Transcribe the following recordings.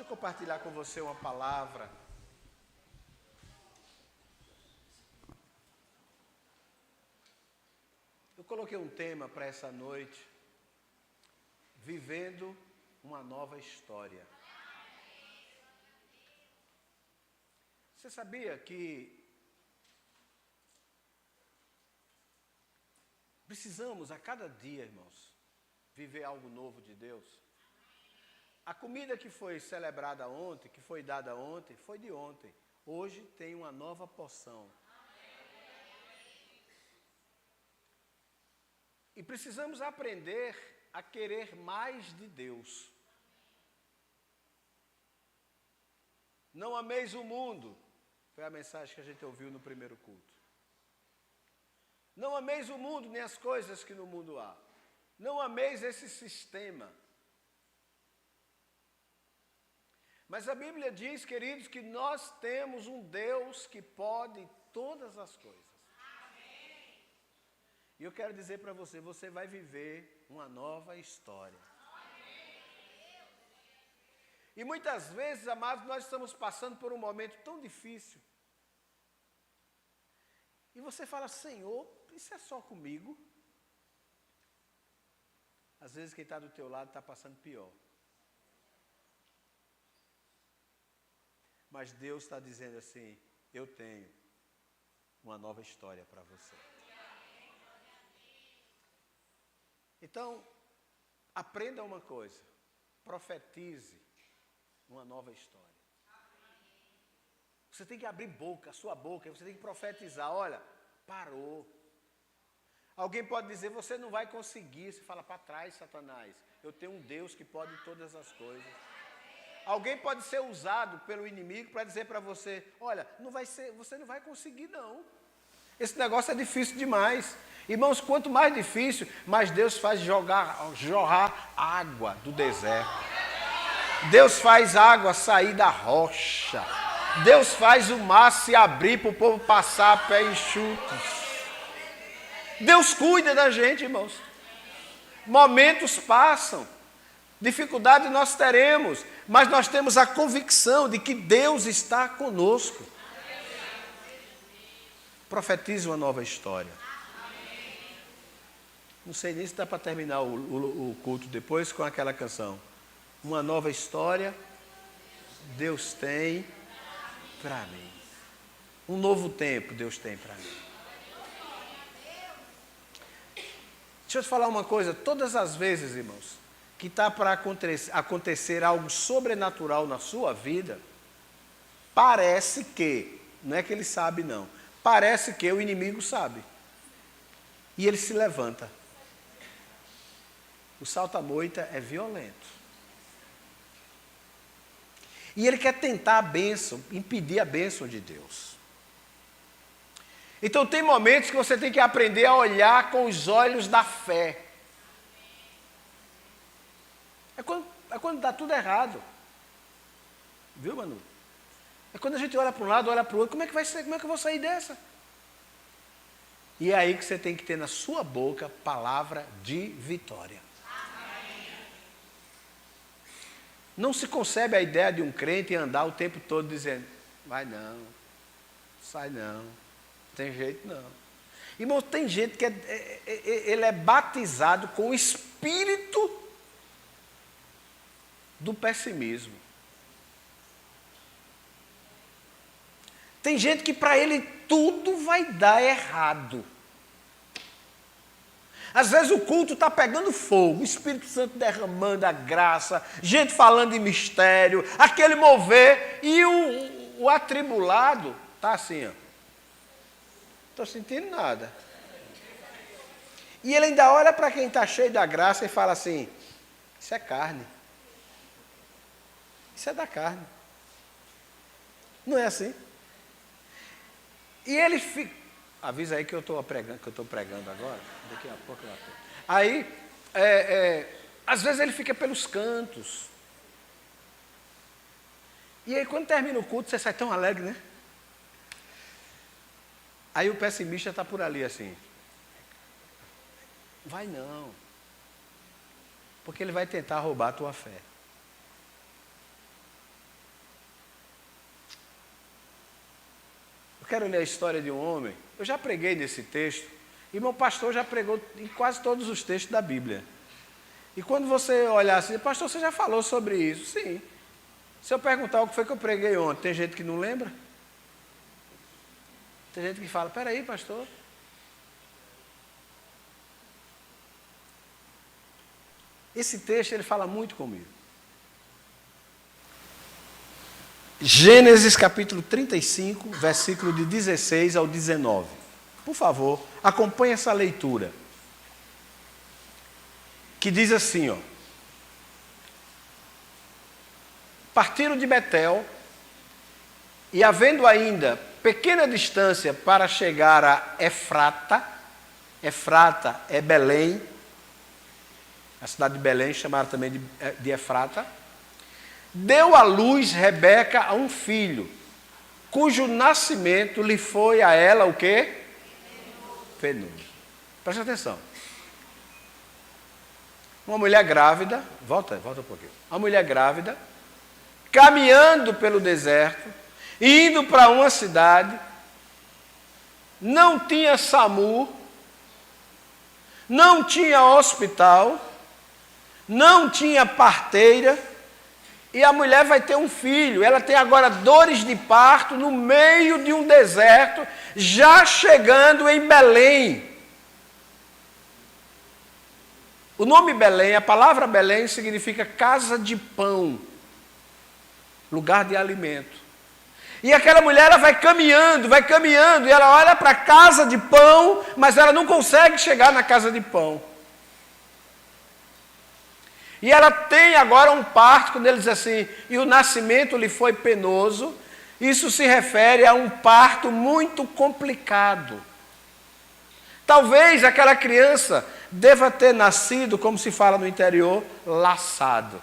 compartilhar com você uma palavra. Eu coloquei um tema para essa noite, vivendo uma nova história. Você sabia que precisamos a cada dia, irmãos, viver algo novo de Deus? A comida que foi celebrada ontem, que foi dada ontem, foi de ontem. Hoje tem uma nova porção. E precisamos aprender a querer mais de Deus. Não ameis o mundo. Foi a mensagem que a gente ouviu no primeiro culto. Não ameis o mundo, nem as coisas que no mundo há. Não ameis esse sistema. Mas a Bíblia diz, queridos, que nós temos um Deus que pode todas as coisas. Amém. E eu quero dizer para você, você vai viver uma nova história. Amém. E muitas vezes, amados, nós estamos passando por um momento tão difícil. E você fala, Senhor, isso é só comigo? Às vezes quem está do teu lado está passando pior. Mas Deus está dizendo assim, eu tenho uma nova história para você. Então, aprenda uma coisa, profetize uma nova história. Você tem que abrir boca, a sua boca, você tem que profetizar, olha, parou. Alguém pode dizer, você não vai conseguir, você fala, para trás, Satanás, eu tenho um Deus que pode todas as coisas. Alguém pode ser usado pelo inimigo para dizer para você, olha, você não vai conseguir não. Esse negócio é difícil demais. Irmãos, quanto mais difícil, mais Deus faz jorrar água do deserto. Deus faz água sair da rocha. Deus faz o mar se abrir para o povo passar a pé enxutos. Deus cuida da gente, irmãos. Momentos passam. Dificuldade nós teremos, mas nós temos a convicção de que Deus está conosco. Profetize uma nova história. Não sei nem se dá para terminar o culto depois com aquela canção. Uma nova história Deus tem para mim. Um novo tempo Deus tem para mim. Deixa eu te falar uma coisa, todas as vezes, irmãos, que está para acontecer algo sobrenatural na sua vida, parece que, não é que ele sabe não, parece que o inimigo sabe. E ele se levanta. O salta-moita é violento. E ele quer tentar a bênção, impedir a bênção de Deus. Então tem momentos que você tem que aprender a olhar com os olhos da fé. É quando dá tudo errado. Viu, Manu? É quando a gente olha para um lado, olha para o outro. Como é que vai ser? Como é que eu vou sair dessa? E é aí que você tem que ter na sua boca palavra de vitória. Não se concebe a ideia de um crente andar o tempo todo dizendo, vai não, sai não, tem jeito não. Irmão, tem gente que ele é batizado com o espírito do pessimismo. Tem gente que para ele tudo vai dar errado. Às vezes o culto está pegando fogo, o Espírito Santo derramando a graça, gente falando em mistério, aquele mover, e o atribulado está assim, ó. Estou sentindo nada. E ele ainda olha para quem está cheio da graça e fala assim, isso é carne. Isso é da carne. Não é assim? E ele fica... Avisa aí que eu estou pregando agora. Daqui a pouco eu estou. Aí, às vezes ele fica pelos cantos. E aí quando termina o culto, você sai tão alegre, né? Aí o pessimista está por ali assim. Vai não. Porque ele vai tentar roubar a tua fé. quero ler a história de um homem. Eu já preguei nesse texto, e meu pastor já pregou em quase todos os textos da Bíblia. E quando você olhar assim, pastor, você já falou sobre isso? Sim. Se eu perguntar o que foi que eu preguei ontem, tem gente que não lembra? Tem gente que fala, peraí, pastor. Esse texto, ele fala muito comigo. Gênesis capítulo 35, versículo de 16 ao 19. Por favor, acompanhe essa leitura. Que diz assim, ó. Partiram de Betel, e havendo ainda pequena distância para chegar a Efrata. Efrata é Belém. A cidade de Belém, chamada também de Efrata. Deu à luz Rebeca a um filho, cujo nascimento lhe foi a ela o quê? Penoso. Presta atenção. Uma mulher grávida, volta um pouquinho. Uma mulher grávida, caminhando pelo deserto, indo para uma cidade, não tinha SAMU, não tinha hospital, não tinha parteira, e a mulher vai ter um filho. Ela tem agora dores de parto no meio de um deserto, já chegando em Belém. O nome Belém, a palavra Belém significa casa de pão, lugar de alimento. E aquela mulher, ela vai caminhando, e ela olha para a casa de pão, mas ela não consegue chegar na casa de pão. E ela tem agora um parto, quando ele diz assim, e o nascimento lhe foi penoso. Isso se refere a um parto muito complicado. Talvez aquela criança deva ter nascido, como se fala no interior, laçado.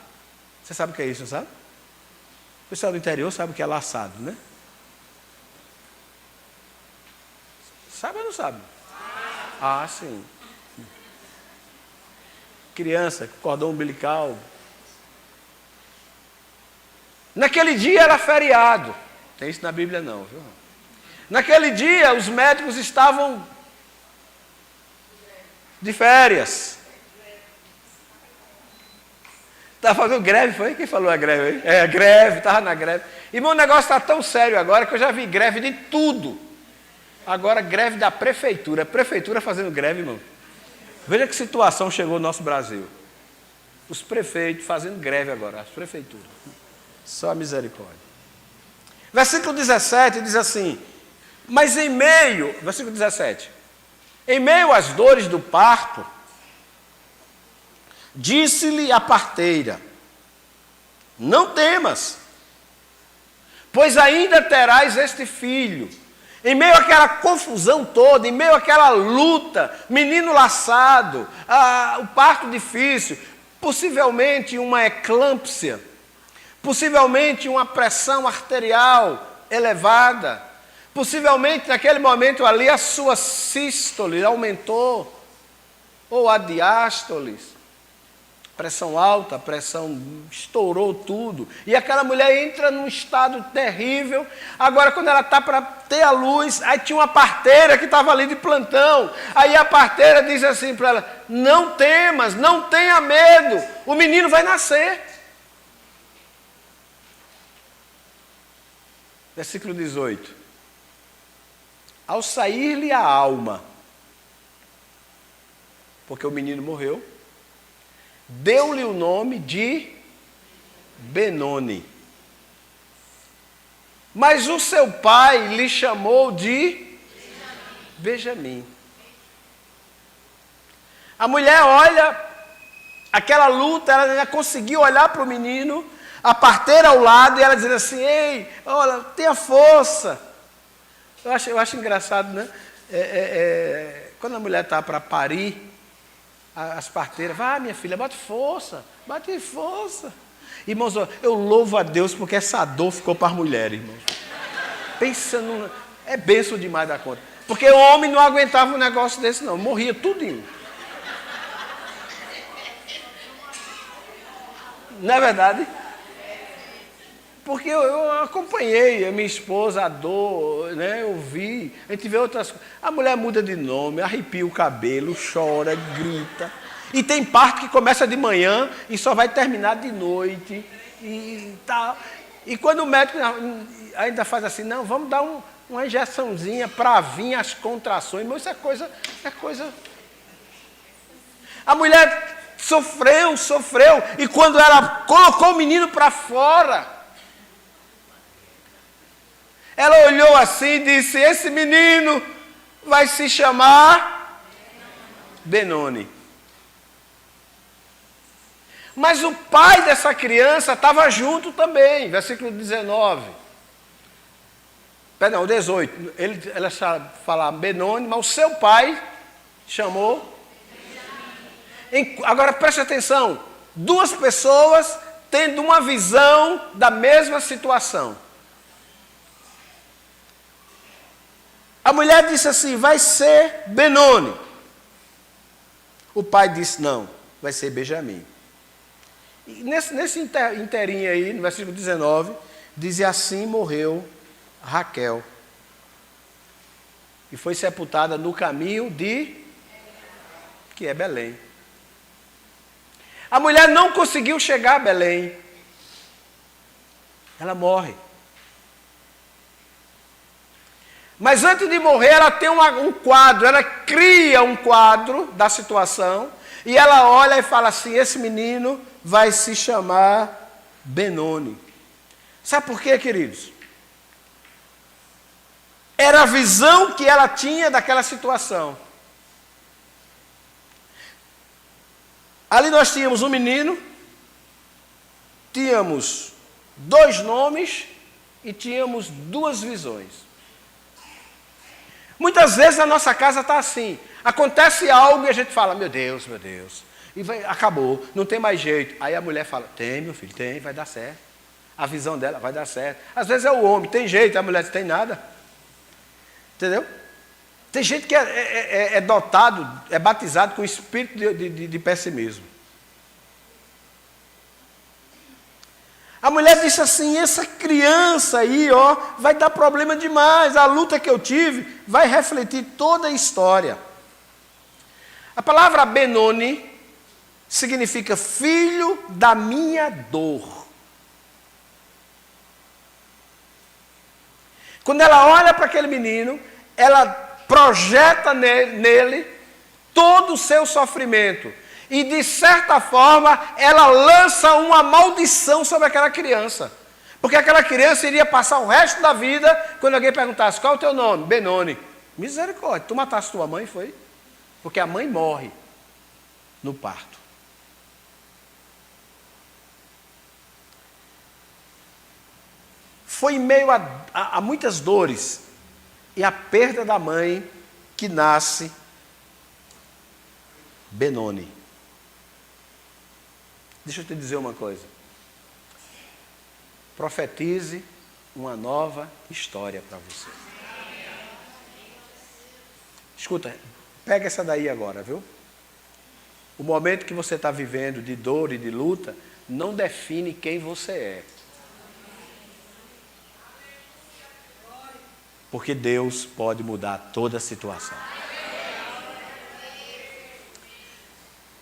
Você sabe o que é isso, não sabe? O pessoal do interior sabe o que é laçado, né? Sabe ou não sabe? Ah, sim. Criança, cordão umbilical. Naquele dia era feriado. Tem isso na Bíblia não, viu? Naquele dia os médicos estavam de férias. Estava fazendo greve, foi? Quem falou a greve aí? É, a greve, estava na greve. E meu negócio está tão sério agora que eu já vi greve de tudo. Agora greve da prefeitura. A prefeitura fazendo greve, irmão. Veja que situação chegou no nosso Brasil. Os prefeitos fazendo greve agora, as prefeituras. Só a misericórdia. Versículo 17 diz assim, mas em meio, versículo 17, em meio às dores do parto, disse-lhe a parteira, não temas, pois ainda terás este filho. Em meio àquela confusão toda, em meio àquela luta, menino laçado, o parto difícil, possivelmente uma eclâmpsia, possivelmente uma pressão arterial elevada, possivelmente naquele momento ali a sua sístole aumentou, ou a diástole, pressão alta, pressão estourou tudo, e aquela mulher entra num estado terrível. Agora quando ela está para ter a luz, aí tinha uma parteira que estava ali de plantão, aí a parteira diz assim para ela, não temas, não tenha medo, o menino vai nascer. Versículo 18, ao sair-lhe a alma, porque o menino morreu, deu-lhe o nome de Benoni. Mas o seu pai lhe chamou de Benjamim. A mulher olha, aquela luta, ela ainda conseguiu olhar para o menino, a parteira ao lado, e ela dizendo assim, ei, olha, tenha força. Eu acho engraçado, né? Quando a mulher está para parir, as parteiras, vai minha filha, bate força. Irmãos, eu louvo a Deus porque essa dor ficou para as mulheres, irmãos. Pensando, é bênção demais da conta. Porque o homem não aguentava um negócio desse não, morria tudinho. Não é verdade? Porque eu acompanhei a minha esposa, a dor, né? Eu vi, a gente vê outras coisas. A mulher muda de nome, arrepia o cabelo, chora, grita. E tem parte que começa de manhã e só vai terminar de noite. E tal. E quando o médico ainda faz assim, não, vamos dar uma injeçãozinha para vir as contrações. Mas isso é coisa. A mulher sofreu. E quando ela colocou o menino para fora, ela olhou assim e disse, esse menino vai se chamar Benoni. Mas o pai dessa criança estava junto também, versículo 19. Perdão, 18. Ela fala Benoni, mas o seu pai chamou. Agora preste atenção, duas pessoas tendo uma visão da mesma situação. A mulher disse assim, vai ser Benoni. O pai disse, não, vai ser Benjamim. E nesse inteirinho aí, no versículo 19, diz, assim morreu Raquel. E foi sepultada no caminho que é Belém. A mulher não conseguiu chegar a Belém. Ela morre. Mas antes de morrer, ela tem um quadro, ela cria um quadro da situação, e ela olha e fala assim, esse menino vai se chamar Benoni. Sabe por quê, queridos? Era a visão que ela tinha daquela situação. Ali nós tínhamos um menino, tínhamos 2 nomes e tínhamos 2 visões. Muitas vezes a nossa casa está assim. Acontece algo e a gente fala, meu Deus. E acabou, não tem mais jeito. Aí a mulher fala, tem, meu filho, tem, vai dar certo. A visão dela vai dar certo. Às vezes é o homem, tem jeito, a mulher diz, tem nada. Entendeu? Tem gente que é dotado, é batizado com espírito de pessimismo. A mulher disse assim, essa criança aí, ó, vai dar problema demais. A luta que eu tive vai refletir toda a história. A palavra Benoni significa filho da minha dor. Quando ela olha para aquele menino, ela projeta nele todo o seu sofrimento. E, de certa forma, ela lança uma maldição sobre aquela criança. Porque aquela criança iria passar o resto da vida, quando alguém perguntasse, qual é o teu nome? Benoni. Misericórdia, tu mataste tua mãe, foi? Porque a mãe morre no parto. Foi em meio a muitas dores e a perda da mãe que nasce Benoni. Deixa eu te dizer uma coisa. Profetize uma nova história para você. Escuta, pega essa daí agora, viu? O momento que você está vivendo de dor e de luta não define quem você é. Porque Deus pode mudar toda a situação.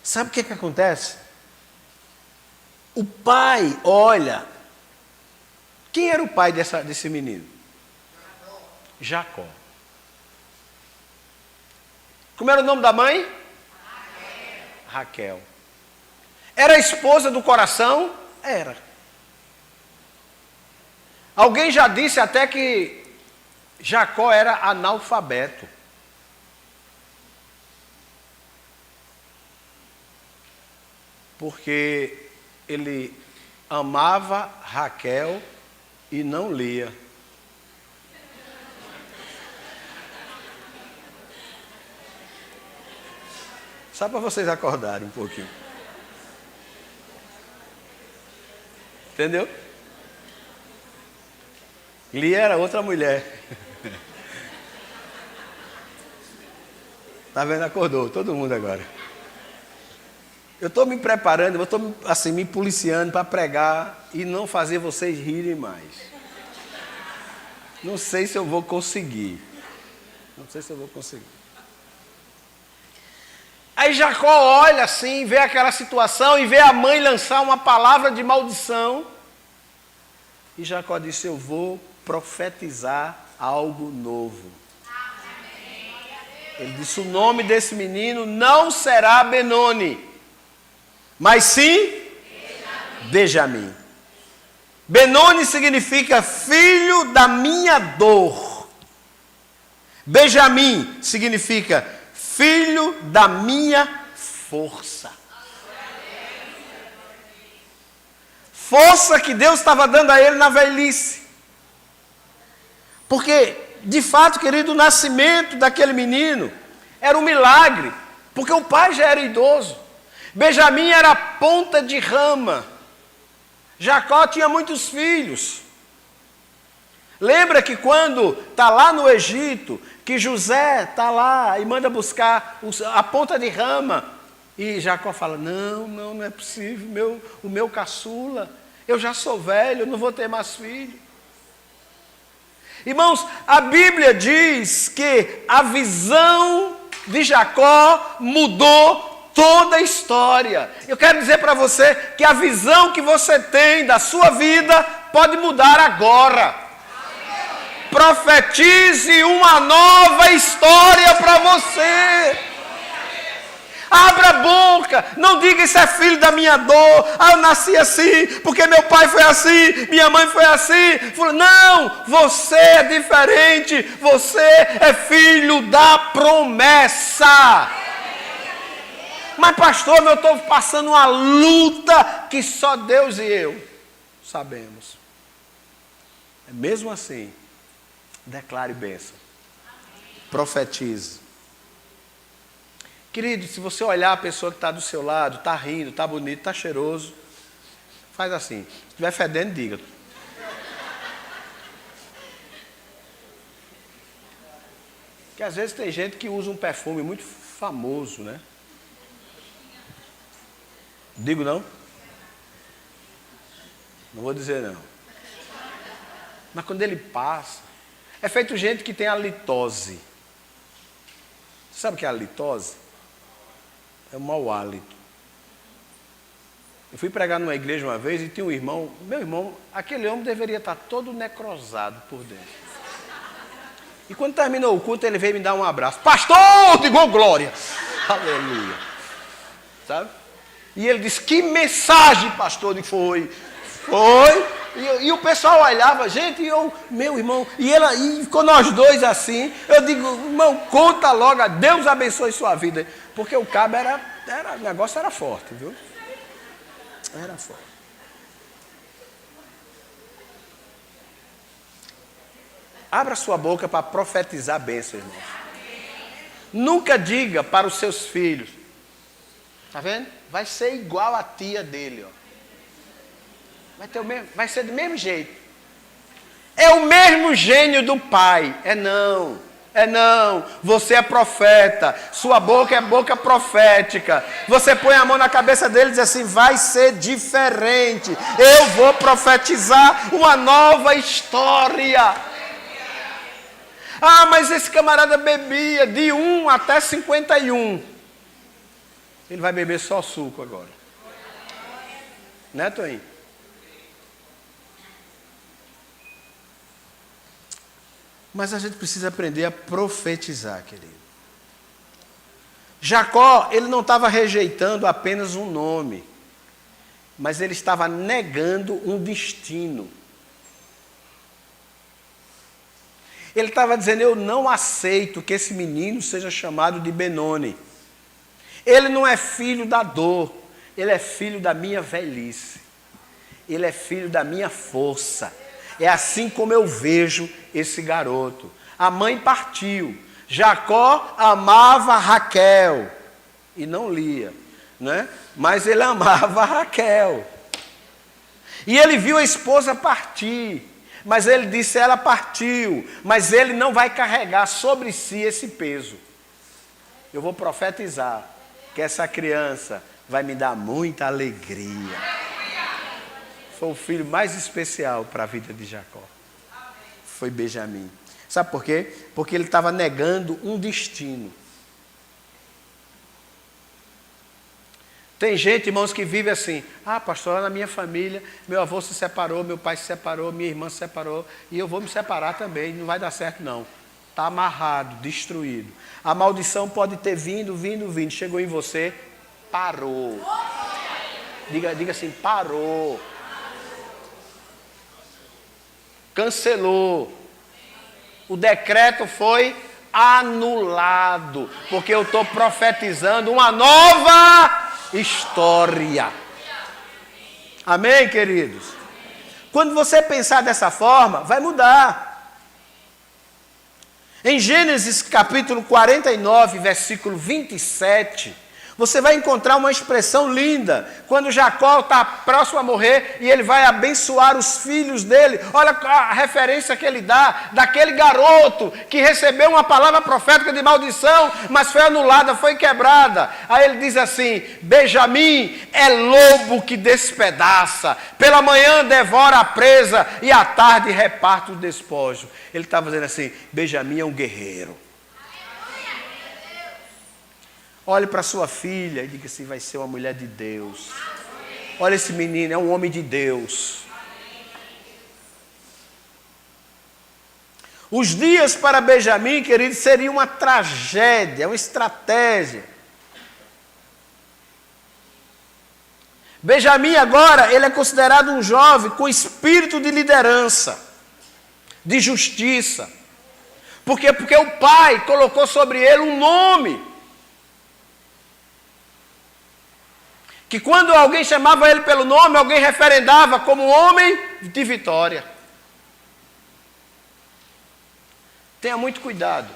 Sabe o que acontece? O pai olha. Quem era o pai desse menino? Jacó. Como era o nome da mãe? Raquel. Era a esposa do coração? Era. Alguém já disse até que Jacó era analfabeto. Porque ele amava Raquel e não lia. Só para vocês acordarem um pouquinho. Entendeu? Lia era outra mulher. Tá vendo? Acordou todo mundo agora. Eu estou me preparando, eu estou assim, me policiando para pregar e não fazer vocês rirem mais. Não sei se eu vou conseguir. Não sei se eu vou conseguir. Aí Jacó olha assim, vê aquela situação e vê a mãe lançar uma palavra de maldição. E Jacó disse, eu vou profetizar algo novo. Ele disse, o nome desse menino não será Benoni, mas sim Benjamim. Benoni significa filho da minha dor. Benjamim significa filho da minha força. Força que Deus estava dando a ele na velhice. Porque, de fato, querido, o nascimento daquele menino era um milagre. Porque o pai já era idoso. Benjamim era a ponta de rama. Jacó tinha muitos filhos. Lembra que quando está lá no Egito, que José está lá e manda buscar a ponta de rama, e Jacó fala, não é possível, o meu caçula, eu já sou velho, eu não vou ter mais filho. Irmãos, a Bíblia diz que a visão de Jacó mudou toda a história. Eu quero dizer para você que a visão que você tem da sua vida pode mudar agora. Profetize uma nova história para você. Abra a boca, não diga isso é filho da minha dor, eu nasci assim, porque meu pai foi assim, minha mãe foi assim. Não, você é diferente, você é filho da promessa. Mas pastor, eu estou passando uma luta que só Deus e eu sabemos. Mesmo assim, declare bênção. Profetize. Querido, se você olhar a pessoa que está do seu lado, está rindo, está bonito, está cheiroso, faz assim. Se estiver fedendo, diga. Porque às vezes tem gente que usa um perfume muito famoso, né? Digo não? Não vou dizer não. Mas quando ele passa, é feito gente que tem a litose. Sabe o que é a litose? É o mau hálito. Eu fui pregar numa igreja uma vez e tinha um irmão, meu irmão, aquele homem deveria estar todo necrosado por dentro. E quando terminou o culto, ele veio me dar um abraço. Pastor, digo glória. Aleluia. Sabe? E ele disse, que mensagem, pastor? E foi. E o pessoal olhava, gente, e eu, meu irmão, e ficou nós dois assim. Eu digo, irmão, conta logo, Deus abençoe sua vida. Porque o cabo o negócio era forte, viu? Era forte. Abra sua boca para profetizar bênção, irmão. Nunca diga para os seus filhos, tá vendo? Vai ser igual a tia dele, ó. Vai ser do mesmo jeito. É o mesmo gênio do pai. É não. Você é profeta. Sua boca é boca profética. Você põe a mão na cabeça dele e diz assim, vai ser diferente. Eu vou profetizar uma nova história. Ah, mas esse camarada bebia de 1 até 51. Ele vai beber só suco agora. Né, Toinho? Mas a gente precisa aprender a profetizar, querido. Jacó, ele não estava rejeitando apenas um nome, mas ele estava negando um destino. Ele estava dizendo, eu não aceito que esse menino seja chamado de Benoni. Ele não é filho da dor, ele é filho da minha velhice. Ele é filho da minha força. É assim como eu vejo esse garoto. A mãe partiu. Jacó amava Raquel. E não Lia, né? Mas ele amava Raquel. E ele viu a esposa partir. Mas ele disse, ela partiu. Mas ele não vai carregar sobre si esse peso. Eu vou profetizar que essa criança vai me dar muita alegria. Foi o filho mais especial para a vida de Jacó. Foi Benjamim. Sabe por quê? Porque ele estava negando um destino. Tem gente, irmãos, que vive assim: ah, pastor, lá na minha família, meu avô se separou, meu pai se separou, minha irmã se separou, e eu vou me separar também, não vai dar certo não. Está amarrado, destruído. A maldição pode ter vindo, chegou em você, parou. Diga assim, parou. Cancelou. O decreto foi anulado, porque eu estou profetizando uma nova história. Amém, queridos? Quando você pensar dessa forma, vai mudar. Em Gênesis capítulo 49, versículo 27, você vai encontrar uma expressão linda, quando Jacó está próximo a morrer e ele vai abençoar os filhos dele. Olha a referência que ele dá, daquele garoto que recebeu uma palavra profética de maldição, mas foi anulada, foi quebrada. Aí ele diz assim: Benjamim é lobo que despedaça, pela manhã devora a presa e à tarde reparte o despojo. Ele estava dizendo assim: Benjamim é um guerreiro. Olhe para sua filha e diga assim: vai ser uma mulher de Deus. Olha esse menino, é um homem de Deus. Os dias para Benjamim, querido, seria uma tragédia, uma estratégia. Benjamim agora, ele é considerado um jovem com espírito de liderança, de justiça. Por quê? Porque o pai colocou sobre ele um nome. Que quando alguém chamava ele pelo nome, alguém referendava como homem de vitória. Tenha muito cuidado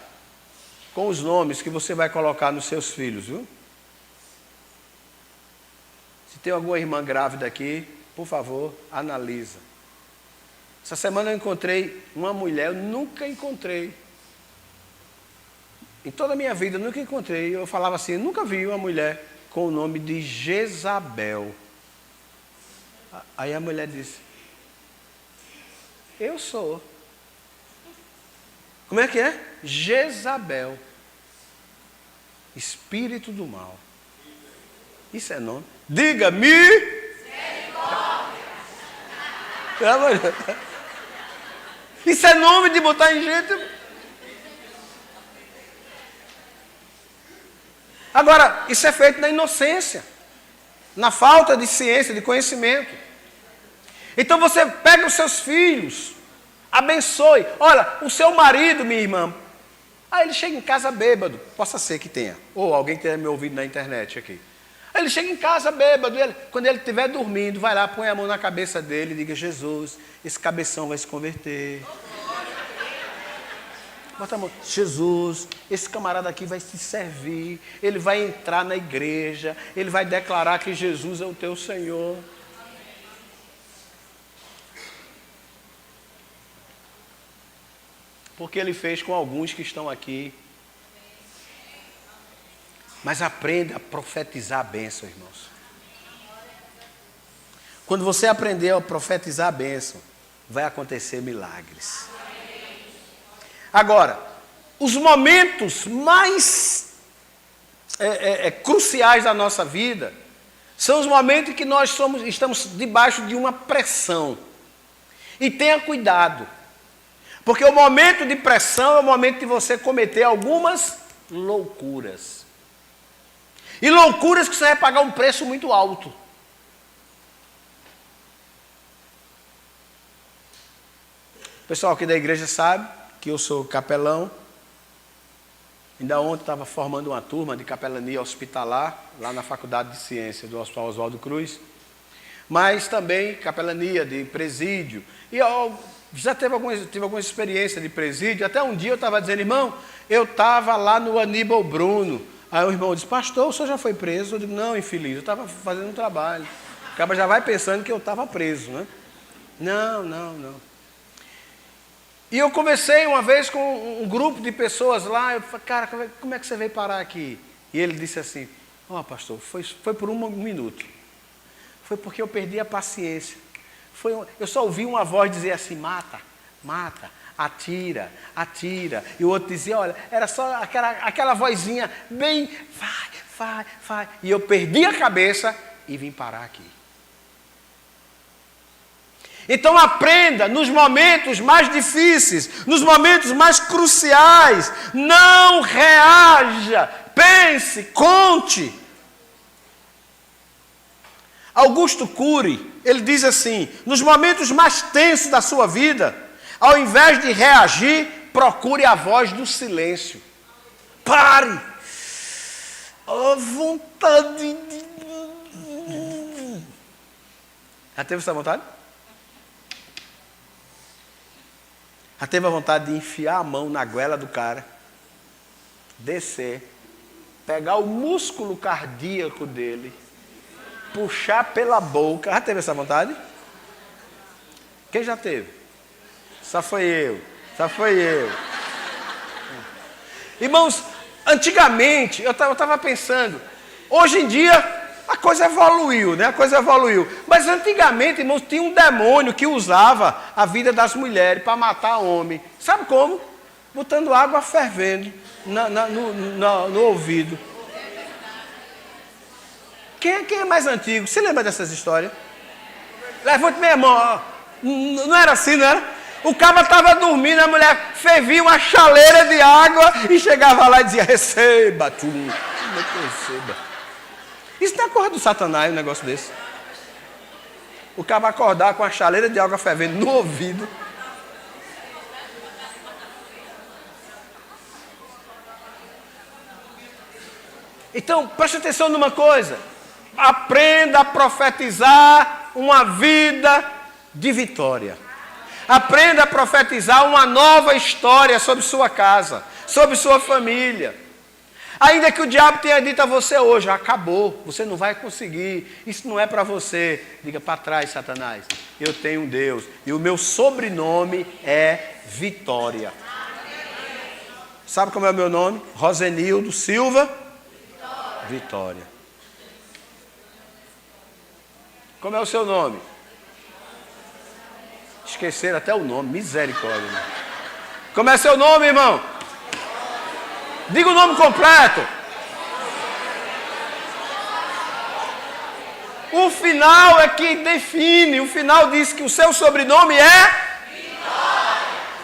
com os nomes que você vai colocar nos seus filhos, viu? Se tem alguma irmã grávida aqui, por favor, analisa. Essa semana eu encontrei uma mulher, eu nunca encontrei. Em toda a minha vida, eu nunca encontrei. Eu falava assim, eu nunca vi uma mulher com o nome de Jezabel. Aí a mulher disse: eu sou. Como é que é? Jezabel. Espírito do mal. Isso é nome. Diga-me. Isso é nome de botar em gente. Agora, isso é feito na inocência, na falta de ciência, de conhecimento. Então você pega os seus filhos, abençoe. Olha, o seu marido, minha irmã, aí ele chega em casa bêbado, possa ser que tenha, ou alguém tenha me ouvido na internet aqui. Aí ele chega em casa bêbado, quando ele estiver dormindo, vai lá, põe a mão na cabeça dele e diga: Jesus, esse cabeção vai se converter. Bota a mão: Jesus, esse camarada aqui vai se servir, ele vai entrar na igreja, ele vai declarar que Jesus é o teu Senhor. Porque ele fez com alguns que estão aqui. Mas aprenda a profetizar a bênção, irmãos. Quando você aprender a profetizar a bênção, vai acontecer milagres. Agora, os momentos mais cruciais da nossa vida são os momentos em que nós estamos debaixo de uma pressão. E tenha cuidado, porque o momento de pressão é o momento de você cometer algumas loucuras. E loucuras que você vai pagar um preço muito alto. O pessoal aqui da igreja sabe que eu sou capelão. Ainda ontem estava formando uma turma de capelania hospitalar, lá na Faculdade de Ciência do Hospital Oswaldo Cruz. Mas também capelania de presídio. E eu já tive algumas experiências de presídio. Até um dia eu estava dizendo: irmão, eu estava lá no Aníbal Bruno. Aí o irmão disse: pastor, o senhor já foi preso? Eu digo: não, infeliz, eu estava fazendo um trabalho. O cara já vai pensando que eu estava preso, né? Não. E eu conversei uma vez com um grupo de pessoas lá. Eu falei: cara, como é que você veio parar aqui? E ele disse assim: Ó, pastor, foi por um minuto. Foi porque eu perdi a paciência. Eu só ouvi uma voz dizer assim, mata, mata, atira, atira. E o outro dizia, olha, era só aquela vozinha bem, vai. E eu perdi a cabeça e vim parar aqui. Então aprenda, nos momentos mais difíceis, nos momentos mais cruciais, não reaja, pense, conte. Augusto Cury, ele diz assim, nos momentos mais tensos da sua vida, ao invés de reagir, procure a voz do silêncio. Pare! A vontade de... Já teve essa vontade? Já teve a vontade de enfiar a mão na goela do cara, descer, pegar o músculo cardíaco dele, puxar pela boca. Já teve essa vontade? Quem já teve? Só foi eu. Irmãos, antigamente, eu estava pensando, hoje em dia a coisa evoluiu, né? Mas antigamente, irmãos, tinha um demônio que usava a vida das mulheres para matar homem. Sabe como? Botando água fervendo no ouvido. Quem é mais antigo? Você lembra dessas histórias? Levante minha mão. Ó. Não era assim, não era? O cara estava dormindo, a mulher fervia uma chaleira de água e chegava lá e dizia, receba, receba. Isso não é coisa do Satanás, um negócio desse. O cara vai acordar com a chaleira de água fervendo no ouvido. Então, preste atenção numa coisa. Aprenda a profetizar uma vida de vitória. Aprenda a profetizar uma nova história sobre sua casa, sobre sua família. Ainda que o diabo tenha dito a você hoje, acabou, você não vai conseguir, isso não é para você. Diga para trás, Satanás, eu tenho um Deus e o meu sobrenome é Vitória. Sabe como é o meu nome? Rosenildo Silva Vitória. Como é o seu nome? Esqueceram até o nome, misericórdia. Irmão. Como é seu nome, irmão? Diga o nome completo. O final é que define. O final diz que o seu sobrenome é Vitória.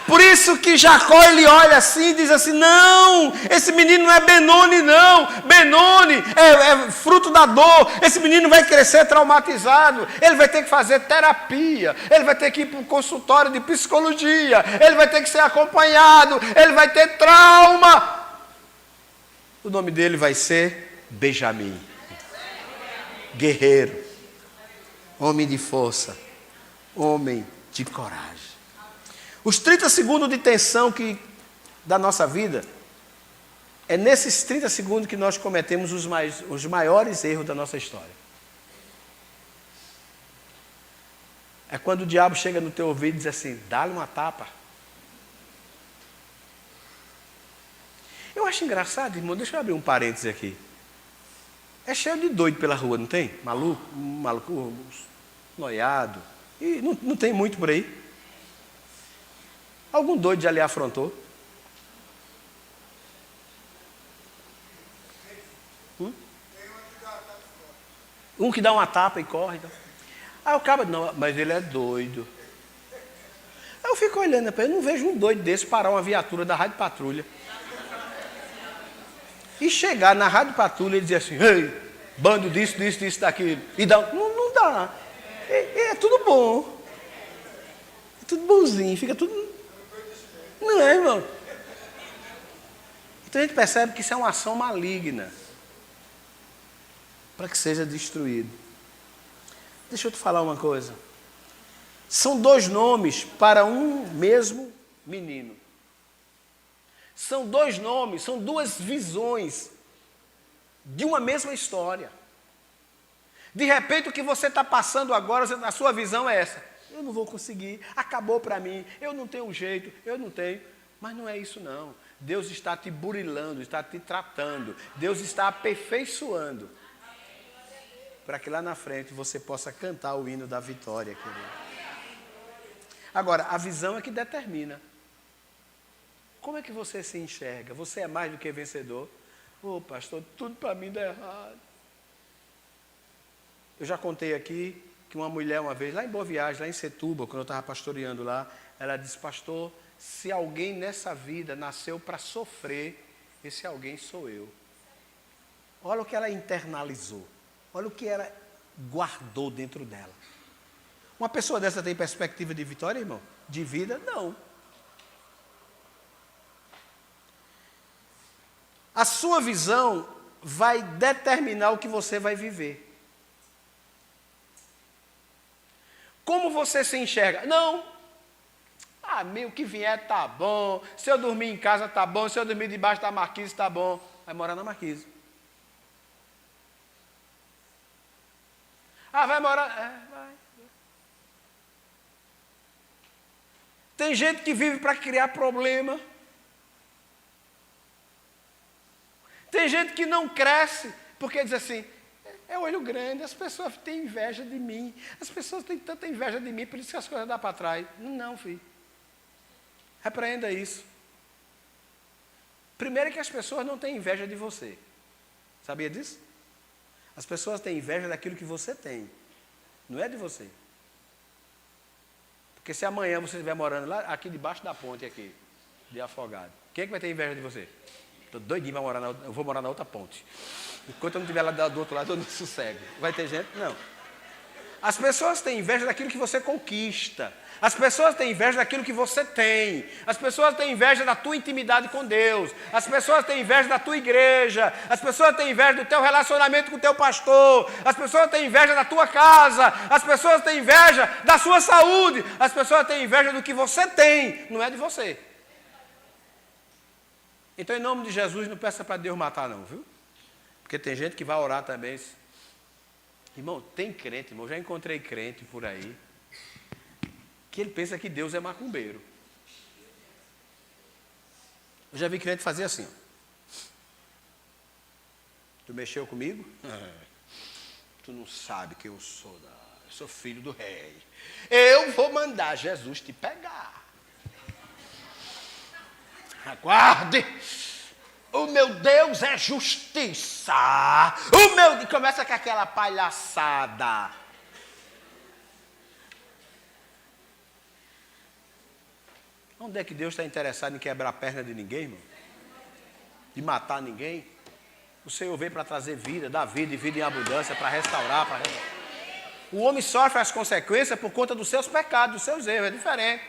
Por isso que Jacó, ele olha assim e diz assim, não, esse menino não é Benoni não. Benoni é fruto da dor. Esse menino vai crescer traumatizado. Ele vai ter que fazer terapia. Ele vai ter que ir para um consultório de psicologia. Ele vai ter que ser acompanhado. Ele vai ter trauma. O nome dele vai ser Benjamim. Guerreiro. Homem de força. Homem de coragem. Os 30 segundos de tensão da nossa vida, é nesses 30 segundos que nós cometemos os maiores erros da nossa história. É quando o diabo chega no teu ouvido e diz assim, dá-lhe uma tapa. Eu acho engraçado, irmão, deixa eu abrir um parêntese aqui. É cheio de doido pela rua, não tem? Maluco, noiado. E não tem muito por aí. Algum doido já lhe afrontou? Um que dá uma tapa e corre. Então. Aí o cara, não, mas ele é doido. Aí eu fico olhando para ele, não vejo um doido desse parar uma viatura da Rádio Patrulha. E chegar na Rádio Patrulha e dizer assim, ei, bando disso, daquilo. E dá, não dá. É tudo bom. É tudo bonzinho, fica tudo... Não é, irmão? Então a gente percebe que isso é uma ação maligna. Para que seja destruído. Deixa eu te falar uma coisa. São 2 nomes para um mesmo menino. São 2 nomes, são 2 visões de uma mesma história. De repente o que você está passando agora, a sua visão é essa. Eu não vou conseguir, acabou para mim, eu não tenho jeito, eu não tenho. Mas não é isso não. Deus está te burilando, está te tratando. Deus está aperfeiçoando. Para que lá na frente você possa cantar o hino da vitória, querido. Agora, a visão é que determina. Como é que você se enxerga? Você é mais do que vencedor? Ô, pastor, tudo para mim dá errado. Eu já contei aqui que uma mulher uma vez, lá em Boa Viagem, lá em Setúbal, quando eu estava pastoreando lá, ela disse, pastor, se alguém nessa vida nasceu para sofrer, esse alguém sou eu. Olha o que ela internalizou. Olha o que ela guardou dentro dela. Uma pessoa dessa tem perspectiva de vitória, irmão? De vida? Não. A sua visão vai determinar o que você vai viver. Como você se enxerga? Não. Meu, o que vier tá bom. Se eu dormir em casa tá bom. Se eu dormir debaixo da marquise tá bom. Vai morar na marquise. Vai morar... vai. Tem gente que vive para criar problema. Tem gente que não cresce porque diz assim, é olho grande, as pessoas têm inveja de mim. As pessoas têm tanta inveja de mim, por isso que as coisas dão para trás. Não, filho. Repreenda isso. Primeiro é que as pessoas não têm inveja de você. Sabia disso? As pessoas têm inveja daquilo que você tem. Não é de você. Porque se amanhã você estiver morando lá, aqui debaixo da ponte, aqui, de Afogado, quem é que vai ter inveja de você? Estou doidinho para morar eu vou morar na outra ponte. Enquanto eu não estiver lá do outro lado, eu não sossego. Vai ter gente? Não. As pessoas têm inveja daquilo que você conquista. As pessoas têm inveja daquilo que você tem. As pessoas têm inveja da tua intimidade com Deus. As pessoas têm inveja da tua igreja. As pessoas têm inveja do teu relacionamento com o teu pastor. As pessoas têm inveja da tua casa. As pessoas têm inveja da sua saúde. As pessoas têm inveja do que você tem. Não é de você. Então, em nome de Jesus, não peça para Deus matar não, viu? Porque tem gente que vai orar também. Irmão, tem crente, irmão. Já encontrei crente por aí que ele pensa que Deus é macumbeiro. Eu já vi crente fazer assim. Tu mexeu comigo? Tu não sabe que eu sou filho do rei. Eu vou mandar Jesus te pegar. Aguarde. O meu Deus é justiça. E começa com aquela palhaçada. Onde é que Deus está interessado em quebrar a perna de ninguém, irmão? De matar ninguém? O Senhor veio para trazer vida, dar vida e vida em abundância, para restaurar, O homem sofre as consequências por conta dos seus pecados, dos seus erros, é diferente.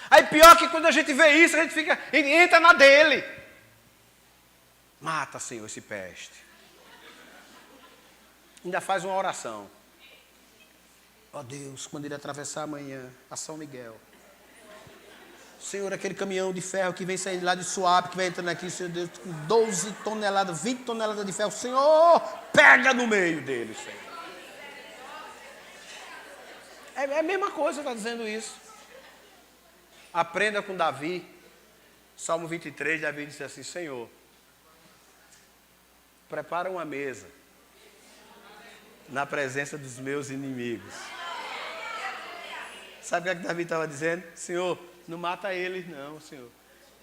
Aí pior que quando a gente vê isso, a gente entra na dele. Mata, Senhor, esse peste. Ainda faz uma oração. Ó Deus, quando ele atravessar amanhã a São Miguel. Senhor, aquele caminhão de ferro que vem saindo lá de Suape, que vai entrando aqui, Senhor Deus, com 12 toneladas, 20 toneladas de ferro. Senhor, pega no meio dele, Senhor. É a mesma coisa, está dizendo isso. Aprenda com Davi. Salmo 23, Davi disse assim, Senhor, prepara uma mesa na presença dos meus inimigos. Sabe o que Davi estava dizendo? Senhor, não mata eles não, Senhor.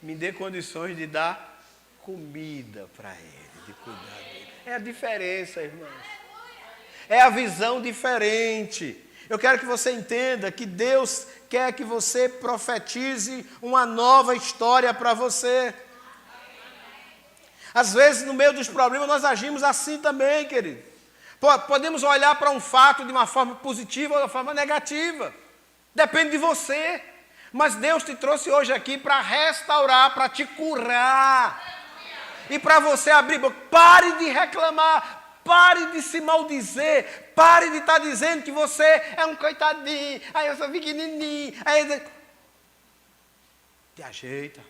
Me dê condições de dar comida para ele, de cuidar dele. É a diferença, irmãos. É a visão diferente. Eu quero que você entenda que Deus quer que você profetize uma nova história para você. Às vezes, no meio dos problemas, nós agimos assim também, querido. Podemos olhar para um fato de uma forma positiva ou de uma forma negativa. Depende de você. Mas Deus te trouxe hoje aqui para restaurar, para te curar. E para você abrir boca. Pare de reclamar. Pare de se maldizer. Pare de estar dizendo que você é um coitadinho. Aí eu sou pequenininho. Aí... Te ajeita.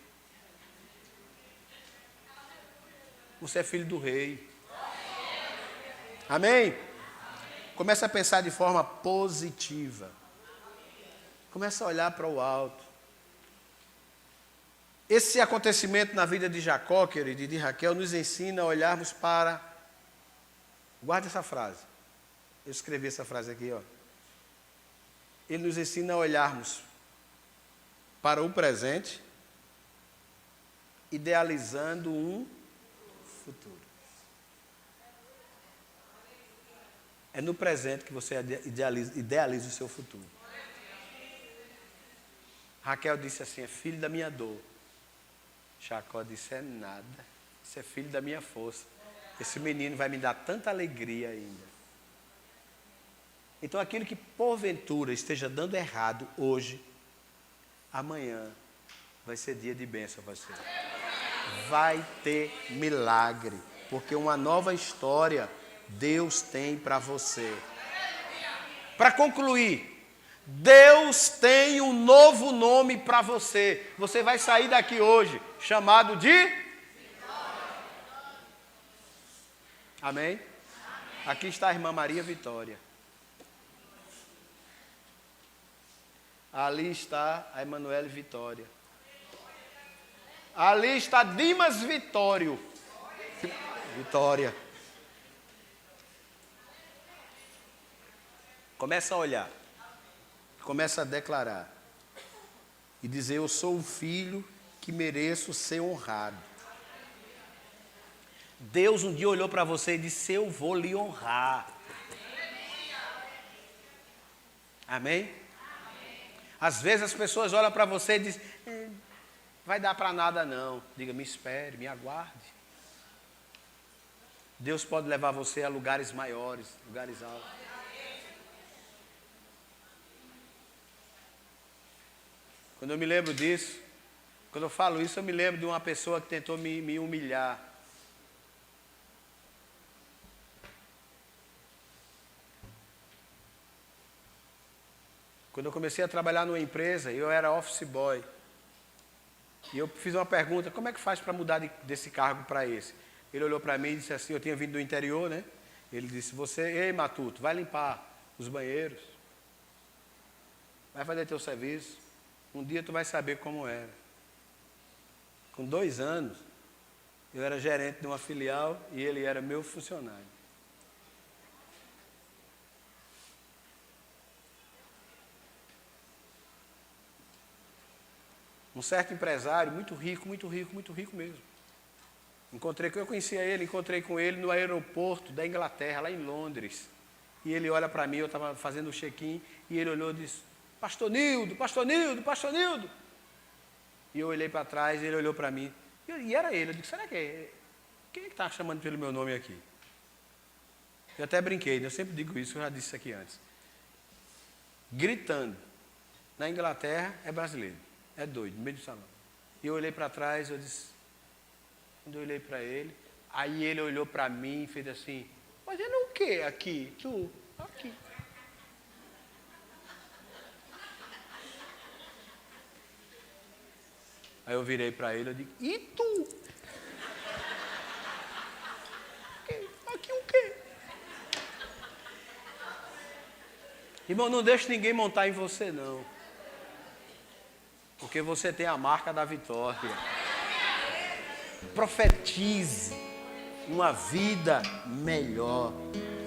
Você é filho do rei. Amém? Comece a pensar de forma positiva. Começa a olhar para o alto. Esse acontecimento na vida de Jacó, querido, e de Raquel, nos ensina a olharmos para... Guarde essa frase. Eu escrevi essa frase aqui, ó. Ele nos ensina a olharmos para o presente, idealizando um futuro. É no presente que você idealiza o seu futuro. Raquel disse assim, é filho da minha dor. Jacó disse, é nada. Isso é filho da minha força. Esse menino vai me dar tanta alegria ainda. Então aquilo que porventura esteja dando errado hoje, amanhã vai ser dia de bênção para você. Vai ter milagre, porque uma nova história Deus tem para você. Para concluir, Deus tem um novo nome para você. Você vai sair daqui hoje chamado de Vitória. Amém? Aqui está a irmã Maria Vitória. Ali está a Emanuele Vitória. Ali está Dimas Vitório. Vitória. Começa a olhar. Começa a declarar. E dizer, eu sou um filho que mereço ser honrado. Deus um dia olhou para você e disse, eu vou lhe honrar. Amém? Às vezes as pessoas olham para você e dizem, vai dar para nada não. Diga, me espere, me aguarde. Deus pode levar você a lugares maiores, lugares altos. Quando eu me lembro disso, quando eu falo isso, eu me lembro de uma pessoa que tentou me humilhar. Quando eu comecei a trabalhar numa empresa, eu era office boy. E eu fiz uma pergunta, como é que faz para mudar desse cargo para esse? Ele olhou para mim e disse assim, eu tinha vindo do interior, né? Ele disse, ei Matuto, vai limpar os banheiros. Vai fazer teu serviço. Um dia tu vai saber como era. Com 2 anos, eu era gerente de uma filial e ele era meu funcionário. Um certo empresário, muito rico mesmo. Eu conhecia ele, encontrei com ele no aeroporto da Inglaterra, lá em Londres. E ele olha para mim, eu estava fazendo o check-in, e ele olhou e disse, Pastor Nildo. E eu olhei para trás, e ele olhou para mim. E era ele, eu disse, será que é? Quem é que está chamando pelo meu nome aqui? Eu até brinquei, eu sempre digo isso, eu já disse isso aqui antes. Gritando. Na Inglaterra é brasileiro. É doido, no meio do salão. E eu olhei para trás, eu disse, quando eu olhei para ele, aí ele olhou para mim e fez assim, fazendo o quê aqui? Tu, aqui. Aí eu virei para ele e digo, e tu? Aqui o quê? Irmão, não deixe ninguém montar em você, não. Porque você tem a marca da vitória. Profetize uma vida melhor.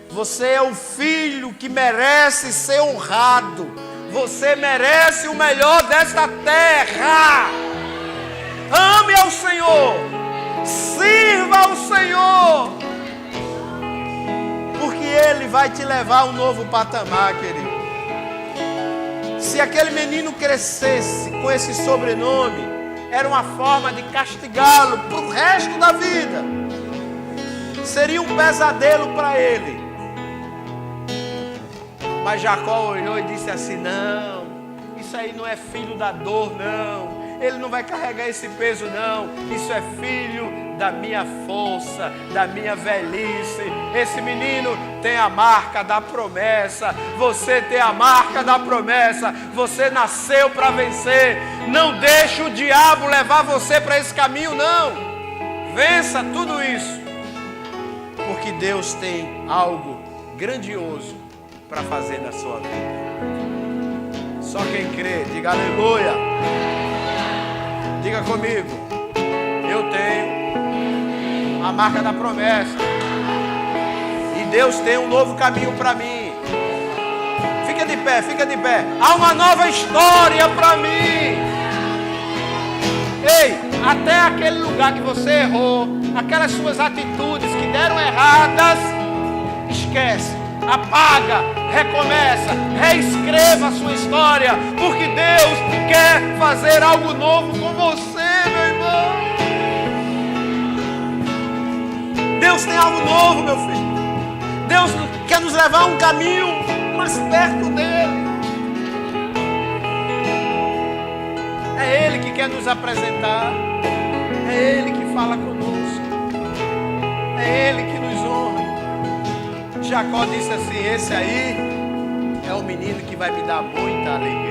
Você é o filho que merece ser honrado. Você merece o melhor desta terra. Ame ao Senhor. Sirva ao Senhor. Porque Ele vai te levar a um novo patamar, querido. Se aquele menino crescesse com esse sobrenome, era uma forma de castigá-lo para o resto da vida. Seria um pesadelo para ele. Mas Jacó olhou e disse assim, não, isso aí não é filho da dor, não. Ele não vai carregar esse peso, não. Isso é filho da minha força, da minha velhice. Esse menino tem a marca da promessa. Você tem a marca da promessa. Você nasceu para vencer. Não deixe o diabo levar você para esse caminho, não. Vença tudo isso. Porque Deus tem algo grandioso para fazer na sua vida. Só quem crê, diga aleluia. Diga Diga comigo. Eu tenho a marca da promessa. E Deus tem um novo caminho para mim. Fica de pé, fica de pé. Há uma nova história para mim. Ei, até aquele lugar que você errou, aquelas suas atitudes que deram erradas, esquece, apaga, recomeça, reescreva a sua história, porque Deus quer fazer algo novo com você, meu irmão. Deus tem algo novo, meu filho. Deus quer nos levar a um caminho mais perto dele. É Ele que quer nos apresentar. É Ele que fala conosco. É Ele que nos honra. Jacó disse assim: esse aí é o menino que vai me dar muita alegria.